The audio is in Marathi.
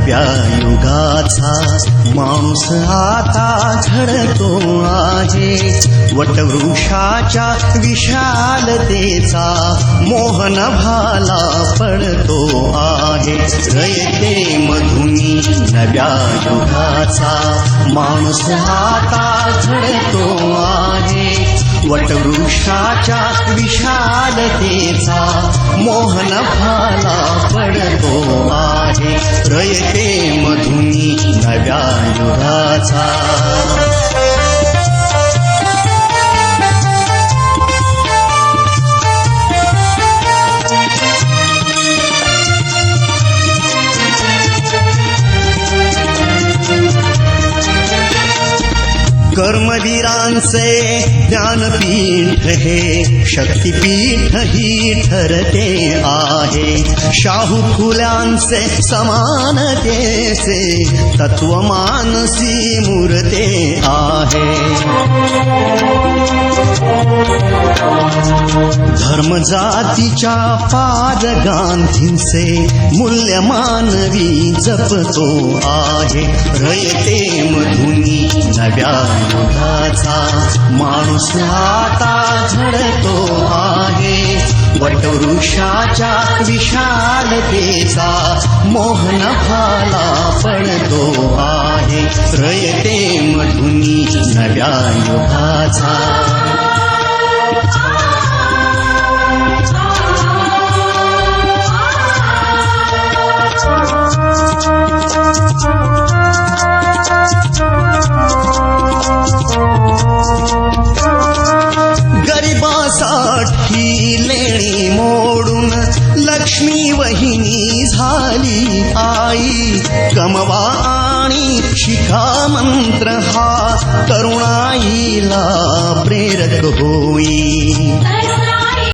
नव्या युगाचा माणूस आता घडतो आहे. वटवृक्षाच्या विशालतेचा मोहन भाला पडतो आहे. रयते मधुनी नव्या युगाचा माणूस आता घडतो आहे. वटवृक्षाच्या विशालतेचा मोहन भाला पडतो आहे. रयते मधुनी नव्या युगाचा. कर्मवीरांचे ज्ञानपीठ हे शक्तिपीठ ही ठरते आहे. शाहू फुल्यांचे समानतेचे तत्वमानसी मूर्ते आहे. धर्म जातीच्या पाद गांधींचे मूल्य मानवी जपतो आहे. रयते मधुनी नव्या युगाचा माणूस आता घडतो आहे. वटवृक्षाच्या विशालतेचा मोहन भाला पडतो आहे. रयते मधुनी नव्या युगाचा. गरिबासाठी लेणी मोडून लक्ष्मी वहिनी झाली आई. कमवा आणि शिखा मंत्र हा तरुणाईला प्रेरक होई.